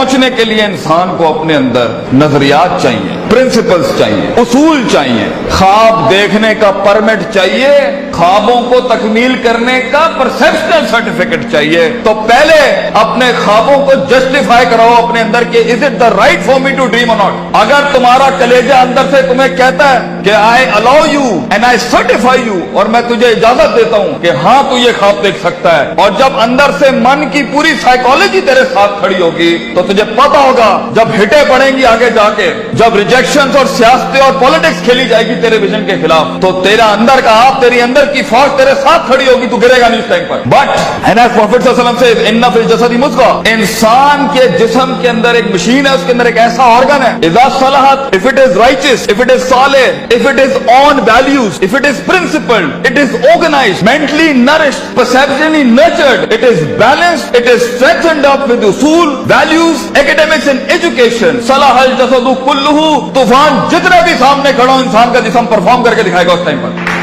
पहुंचने के लिए इंसान को अपने अंदर नजरियात चाहिए, प्रिंसिपल्स चाहिए, उसूल चाहिए, ख्वाब देखने का परमिट चाहिए, ख्वाबों को तकमील करने का परसेप्शनल सर्टिफिकेट चाहिए। तो पहले अपने ख्वाबों को जस्टिफाई कराओ अपने अंदर कि is it the right for me to dream और नॉट। अगर तुम्हारा कलेजा अंदर से तुम्हें कहता है कि I allow you and I certify you, और मैं तुझे इजाजत देता हूं कि हाँ तू ये ख्वाब देख सकता है, और जब अंदर से मन की पूरी साइकोलॉजी तेरे साथ खड़ी होगी तो तुझे पता होगा जब हिटे पड़ेंगी आगे जाके, जब रिजेक्शंस और सियासतें और पॉलिटिक्स खेली जाएगी तेरे विजन के खिलाफ, तो तेरा अंदर का आप, तेरी अंदर की फौज तेरे साथ खड़ी होगी, तू गिरेगा नहीं उस टाइम पर। बट एंड एज प्रॉफिट सल्लल्लाहु अलैहि वसल्लम से इन्ना फिल जसदी मुज़गा, इंसान के जिस्म के अंदर एक मशीन है, उसके अंदर एक ऐसा ऑर्गन है, इज़ा सलहत, if it is righteous, if it is सालिह, if it is on values, if it is principled, it is organised, mentally nourished, perceptually nurtured, it is balanced, it is strengthened up with उसूल, values, academics and education, सलाहल जसदु कुल्लुहु, तूफान जितना भी सामने खड़ा हो इंसान का जिस्म परफॉर्म करके दिखाएगा उस टाइम पर।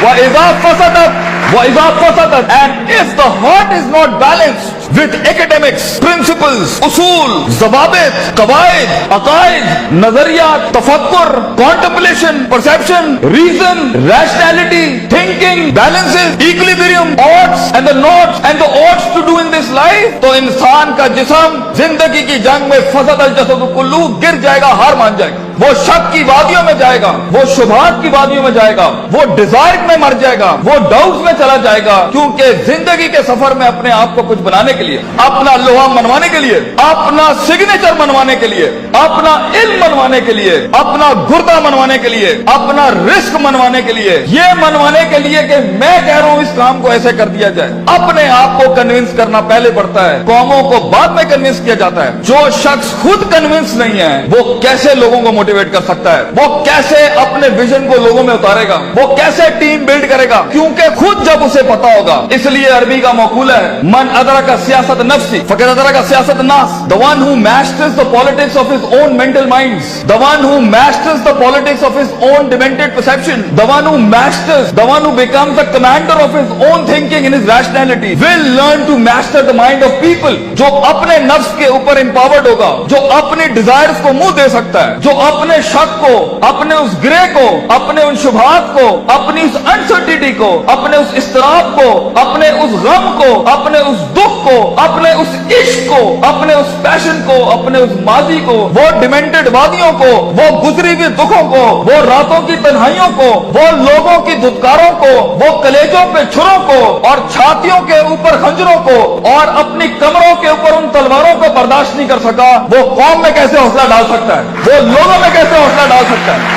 وَإِذَا فَسَدَتْ and if the heart is not balanced with academics, principles, usul, ज़वाबित, क़वाइद, अक़ाइद, नज़रियात, तफ़क्कुर, contemplation, perception, reason, rationality, thinking, balances, equilibrium, odds and the nots and the odds to do in this life, तो इंसान का जिस्म जिंदगी की जंग में फसदल जसदु कुल्लू गिर जाएगा, हार मान जाएगा, वो शक की वादियों में जाएगा, वो शुबहात की वादियों में जाएगा, वो डिजायर में मर जाएगा, वो डाउट्स में चला जाएगा, क्योंकि जिंदगी के सफर में अपने आप को कुछ बनाने के लिए, अपना लोहा मनवाने के लिए, अपना सिग्नेचर मनवाने के लिए, अपना इल्म मनवाने के लिए, अपना गुर्दा मनवाने के लिए, अपना रिस्क मनवाने के लिए, ये मनवाने के लिए कि मैं कह रहा हूं इस काम को ऐसे कर दिया जाए, अपने आप को कन्विंस करना पहले पड़ता है, कौमों को बाद में कन्विंस किया जाता है। जो शख्स खुद कन्विंस नहीं है वो कैसे लोगों को मोटिवेट कर सकता है, वो कैसे अपने विजन को लोगों में उतारेगा, वो कैसे टीम बिल्ड करेगा, क्योंकि खुद जब उसे पता होगा। इसलिए अरबी का मकूला है, मन अदरका सियासत नफ्सी फक़द अदरका सियासत नास, the one who masters the politics of his own mental minds, the one who masters the politics of his own demented perception, the one who masters, the one who becomes the commander of his own thinking in his rationality will learn to master the mind of people. जो अपने नफ्स के ऊपर empowered होगा, जो अपने desires को मुंह दे सकता है, जो अपने शक को, अपने उस ग्रे को, अपने उन शुबहात को, अपनी उस अनसर्टिनिटी को, अपने उस इस्तराब को, अपने उस गम को, अपने उस दुख को, अपने उस इश्क को, अपने उस पैशन को, अपने उस माजी को, वो डिमेंटेड वादियों को, वो गुजरी हुई दुखों को, वो रातों की तन्हाइयों को, वो लोगों की धुतकारों को, वो कलेजों पे छुरों को और छातियों के ऊपर खंजरों को और अपनी कमरों के ऊपर उन तलवारों को बर्दाश्त नहीं कर सका, वो कौम में कैसे हौसला डाल सकता है, वो लोगों में कैसे हौसला डाल सकता है।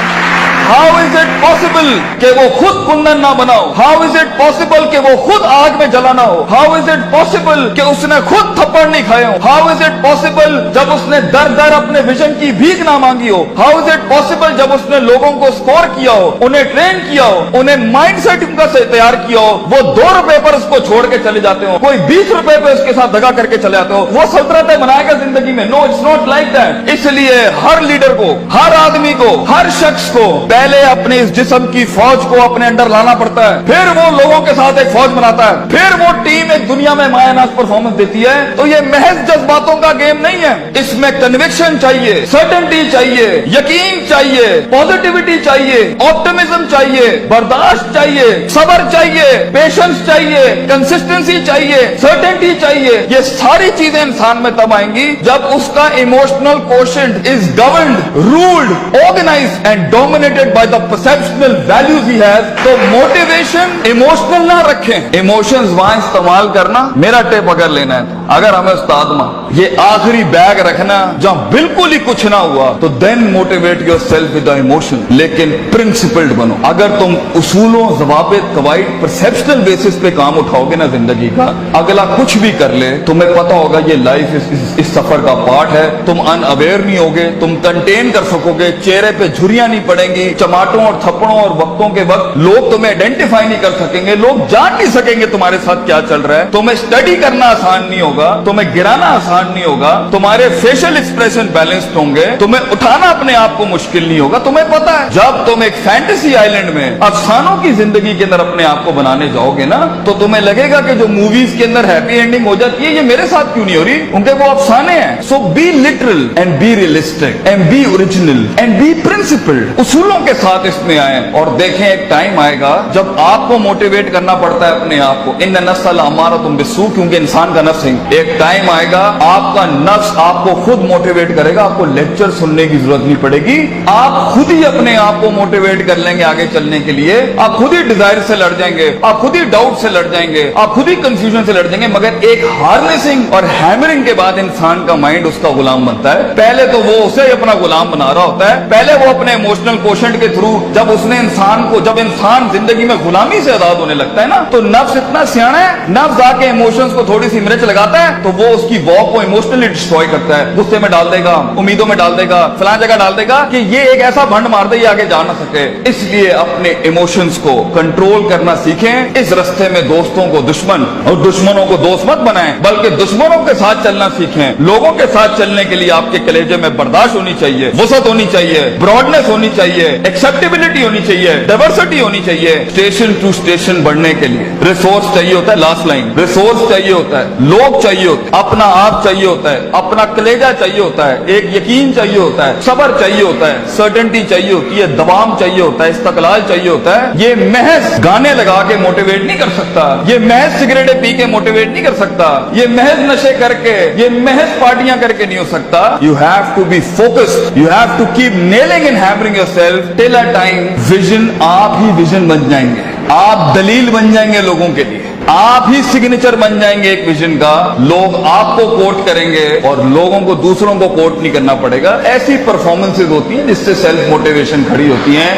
How is it possible कि वो खुद कुंदन ना बनाओ? How is it possible कि वो खुद आग में जला ना हो? How is it possible कि उसने खुद थप्पड़ नहीं खाए हो? How is it possible जब उसने दर दर अपने विजन की भीख ना मांगी हो? How is it possible जब उसने लोगों को स्कोर किया हो, उन्हें ट्रेन किया हो, उन्हें माइंड सेट उनका से तैयार किया हो, वो 2 रुपए पर उसको छोड़ के चले जाते हो, कोई 20 रुपए पे उसके साथ दगा करके चले जाते हो, वो सल्तनतें बनाएगा जिंदगी में? No, it's not like that. इसलिए हर लीडर को, हर आदमी को, हर शख्स को पहले अपने इस जिस्म की फौज को अपने अंदर लाना पड़ता है, फिर वो लोगों के साथ एक फौज बनाता है, फिर वो टीम एक दुनिया में मायानाज परफॉर्मेंस देती है। तो ये महज जज्बातों का गेम नहीं है, इसमें कन्विक्शन चाहिए, सर्टेनिटी चाहिए, यकीन चाहिए, पॉजिटिविटी चाहिए, ऑप्टिमिज्म चाहिए, बर्दाश्त चाहिए, सब्र चाहिए, पेशेंस चाहिए, कंसिस्टेंसी चाहिए, सर्टेनिटी चाहिए। ये सारी चीजें इंसान में तब आएंगी जब उसका emotional quotient is governed, ruled, organised and dominated by the perceptual values he has. तो मोटिवेशन इमोशनल ना रखें, इमोशंस वहां इस्तेमाल करना, मेरा टेप अगर लेना है अगर हमें उस्ताद मां ये आखिरी बैग रखना जहां बिल्कुल ही कुछ ना हुआ, तो then motivate yourself with the emotion, लेकिन प्रिंसिपल्ड बनो। अगर तुम उसूलों, ज़वाबित, क़वाइद, परसेप्शनल बेसिस पे काम उठाओगे ना जिंदगी का, अगला कुछ भी कर ले तुम्हें पता होगा ये लाइफ इस सफर का पार्ट है, तुम अनअवेयर नहीं होगे, तुम कंटेन कर सकोगे, चेहरे पे झुर्रियां नहीं पड़ेंगी, चमाटों और थप्पड़ों और वक्तों के वक्त लोग तुम्हें आइडेंटिफाई नहीं कर सकेंगे, लोग जान नहीं सकेंगे तुम्हारे साथ क्या चल रहा है, तुम्हें स्टडी करना आसान नहीं होगा। होगा, तुम्हें गिराना आसान नहीं होगा, तुम्हारे फेशियल एक्सप्रेशन बैलेंस्ड होंगे, तुम्हें उठाना अपने आप को मुश्किल नहीं होगा। तुम्हें पता है जब तुम एक फैंटेसी आइलैंड में अफसानों की जिंदगी के अंदर अपने आप को बनाने जाओगे ना, तो तुम्हें लगेगा कि जो मूवीज के अंदर हैप्पी एंडिंग हो जाती है, ये मेरे साथ क्यों नहीं हो रही, उनके वो अफसाने हैं। So be literal and be realistic and be original and be principled. उसूलों के साथ इसमें आए और देखें एक टाइम आएगा जब आपको मोटिवेट करना पड़ता है अपने आप को। इन नस्ल हमारा तुम बिस्सू, क्योंकि इंसान का नफ्स है। एक टाइम आएगा आपका नफ्स आपको खुद मोटिवेट करेगा, आपको लेक्चर सुनने की जरूरत नहीं पड़ेगी, आप खुद ही अपने आप को मोटिवेट कर लेंगे आगे चलने के लिए। आप खुद ही डिजायर से लड़ जाएंगे, आप खुद ही डाउट से लड़ जाएंगे, आप खुद ही कंफ्यूजन से लड़ जाएंगे। मगर एक हार्नेसिंग और हैमरिंग के बाद इंसान का माइंड उसका गुलाम बनता है। पहले तो वो उसे अपना गुलाम बना रहा होता है, पहले वो अपने इमोशनल कोशेंट के थ्रू जब इंसान जिंदगी में गुलामी से आजाद होने लगता है ना, तो नफ्स इतना सियाना है, नफ्स आके इमोशंस को थोड़ी सी मिर्च लगाता है तो वो उसकी वॉक को इमोशनली डिस्ट्रॉय करता है। गुस्से में डाल देगा, उम्मीदों में डाल देगा, फलां जगह डाल देगा कि ये एक ऐसा भंड मार दे ये आगे जा ना सके। इसलिए अपने इमोशंस को कंट्रोल करना सीखें। इस रास्ते में दोस्तों को दुश्मन और दुश्मनों को दोस्त मत बनाएं, बल्कि दुश्मनों के साथ चलना सीखें। लोगों के साथ चलने के लिए आपके कलेजे में बर्दाश्त होनी चाहिए, वसअत होनी चाहिए, ब्रॉडनेस होनी चाहिए, एक्सेप्टेबिलिटी होनी चाहिए, डाइवर्सिटी होनी चाहिए। स्टेशन टू स्टेशन बढ़ने के लिए रिसोर्स चाहिए होता है, लास्ट लाइन, रिसोर्स चाहिए होता है, लोग चाहिए होते हैं, अपना आप चाहिए होता है, अपना कलेजा चाहिए होता है, एक यकीन चाहिए होता है, सब्र चाहिए होता है, सर्टेनिटी चाहिए होती है, दवाम चाहिए होता है, इस्तकलाल चाहिए होता है। ये महज गाने लगा के मोटिवेट नहीं कर सकता, ये महज सिगरेटें पी के मोटिवेट नहीं कर सकता, ये महज नशे करके, ये महज पार्टियां करके नहीं हो सकता। You have to be focused, you have to keep nailing and hammering yourself till a time vision, आप ही विजन बन जाएंगे, आप दलील बन जाएंगे लोगों के लिए, आप ही सिग्नेचर बन जाएंगे एक विजन का। लोग आपको कोट करेंगे और लोगों को दूसरों को कोट नहीं करना पड़ेगा। ऐसी परफॉर्मेंसेज होती हैं जिससे सेल्फ मोटिवेशन खड़ी होती है।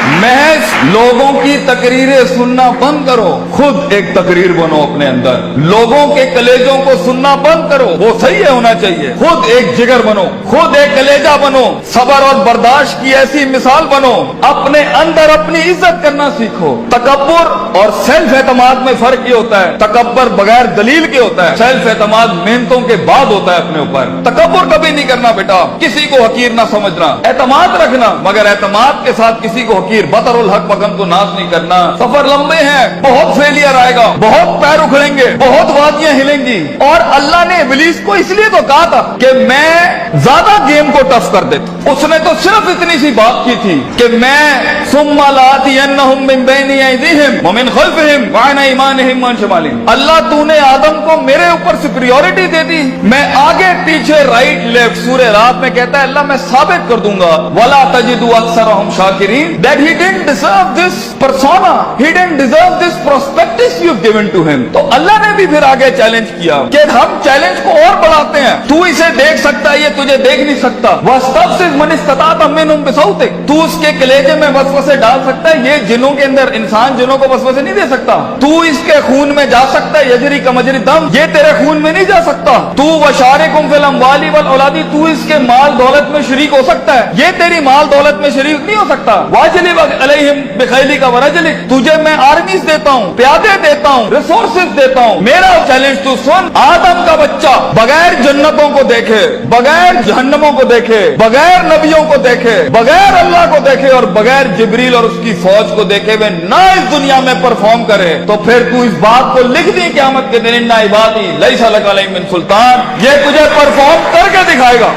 महज लोगों की तकरीरें सुनना बंद करो, खुद एक तकरीर बनो अपने अंदर। लोगों के कलेजों को सुनना बंद करो, वो सही है होना चाहिए। खुद एक जिगर बनो, खुद एक कलेजा बनो, सब्र और बर्दाश्त की ऐसी मिसाल बनो। अपने अंदर अपनी इज्जत करना सीखो। तकब्बुर और सेल्फ एतमाद में फर्क ये होता है, तकब्बर बगैर दलील के होता है, सेल्फ एतमाद मेहनतों के बाद होता है अपने ऊपर। तकब्बुर कभी नहीं करना बेटा, किसी को हकीर ना समझना, एतमाद रखना, मगर एतमाद के साथ किसी को हकीर बतरुल हक बगम को नाश नहीं करना। सफर लंबे हैं, बहुत फेलियर आएगा, बहुत पैर उखड़ेंगे, बहुत वादियां हिलेंगी। और अल्लाह ने इब्लीस को इसलिए तो कहा था कि मैं ज्यादा गेम को टफ कर देता। उसने तो सिर्फ इतनी सी बात की थी कि मैं सुम्मा लातियन्नहुम मिन बैनि अयदीहिम व मिन खल्फिहिम व अन अयमानिहिम व अन शमालिहिम। अल्लाह तूने आदम को मेरे ऊपर सुपीरियॉरिटी दे दी, मैं आगे पीछे राइट लेफ्ट। सूरह रात में कहता है अल्लाह मैं साबित कर दूंगा, वला तजिदु अक्सरहुम शाकिरीन, that he didn't deserve this persona, he didn't deserve this prospectus you've given to him। तो अल्लाह ने भी फिर आगे चैलेंज किया कि हम चैलेंज को और बढ़ाते हैं, तू इसे देख सकता है, ये तुझे देख नहीं सकता। वस्तफ्सिज मन इस्तताअत मिनहुम बिसौतिक, तू उसके कलेजे में वसवसे डाल सकता है, ये जिनों के अंदर इंसान जिनों को वसवसे नहीं दे सकता। तू इसके खून में जा सकता है, यजरी का मजरी दम, ये तेरे खून में नहीं जा सकता। तू वशारिकुम फिल अमवाली वल औलादी, तू इसके माल दौलत में शरीक हो सकता है, ये तेरी माल दौलत में शरीक नहीं हो सकता। वाजिली अलैहिम बिखैली का वरजलिक, तुझे मैं आर्मीज देता हूँ, प्यादे देता हूँ, रिसोर्सेज देता हूँ। मेरा चैलेंज तू सुन, आदम का बच्चा बगैर जन्नतों को देखे, बगैर जहन्नमों को देखे, बगैर नबियों को देखे, बगैर अल्लाह को देखे और बगैर जिब्रील और उसकी फौज को देखे हुए ना इस दुनिया में परफॉर्म करे, तो फिर तू इस बात को लिख दी क़यामत के दिन, इन्ना इबादी लैसा लका अलैहिम मिन सुल्तान, ये तुझे परफॉर्म करके दिखाएगा।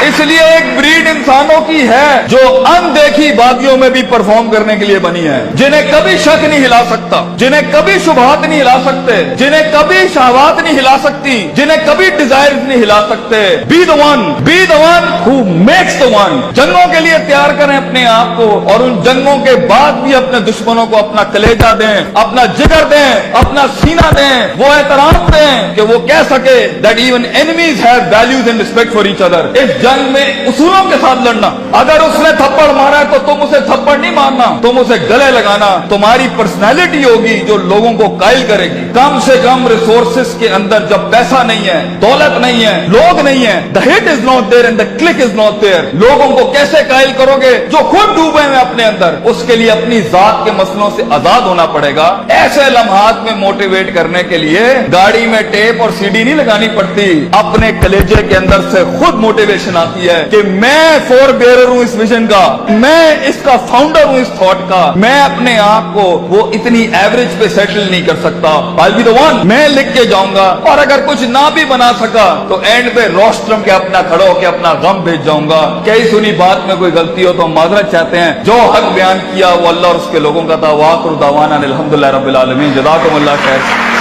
इसलिए एक ब्रीड इंसानों की है जो अनदेखी वादियों में भी परफॉर्म करने के लिए बनी है, जिन्हें कभी शक नहीं हिला सकता, जिन्हें कभी शुबहात नहीं हिला सकते, जिन्हें कभी शहवात नहीं हिला सकती, जिन्हें कभी डिजायर नहीं हिला सकते। Be the one who makes the one. जंगों के लिए तैयार करें अपने आप को, और उन जंगों के बाद भी अपने दुश्मनों को अपना कलेजा दें, अपना जिगर दें, अपना सीना दें, वो एहतराम दें कि वो कह सके that even enemies have values and respect for each other. इस जंग में उसूलों के साथ लड़ना। अगर उसने थप्पड़ मारा है तो तुम उसे थप्पड़ नहीं मारना, तुम उसे गले लगाना। तुम्हारी पर्सनैलिटी होगी जो लोगों को कायल करेगी। कम से कम रिसोर्सेस के अंदर जब पैसा नहीं है, दौलत नहीं है, लोग नहीं है, the hit is not there and the click is not there, लोगों को कैसे कायल करोगे जो खुद डूबे हैं अपने अंदर? उसके लिए अपनी जात के मसलों से आजाद होना पड़ेगा। ऐसे लम्हात में मोटिवेट करने के लिए गाड़ी में टेप और सीडी नहीं लगानी पड़ती, अपने कलेजे के अंदर से खुद मोटिवेशन आती है कि मैं फोर बेरर हूं इस विजन का, मैं इसका फाउंडर हूं इस थॉट का, मैं अपने आप को वो इतनी एवरेज पे सेटल नहीं कर सकता। I'll be the one, मैं लिख के जाऊंगा, और अगर कुछ ना भी बना सका तो एंड पे रोस्ट्रम के अपना खड़ो के अपना गम भेज जाऊंगा। कई सुनी बात में कोई गलती हो तो माजरत चाहते हैं। जो हक बयान किया वो अल्लाह और उसके लोगों का था। वाखिर दावाना अनिल हम्दुलिल्लाहि रब्बिल आलमीन। जज़ाकुमुल्लाह खैर।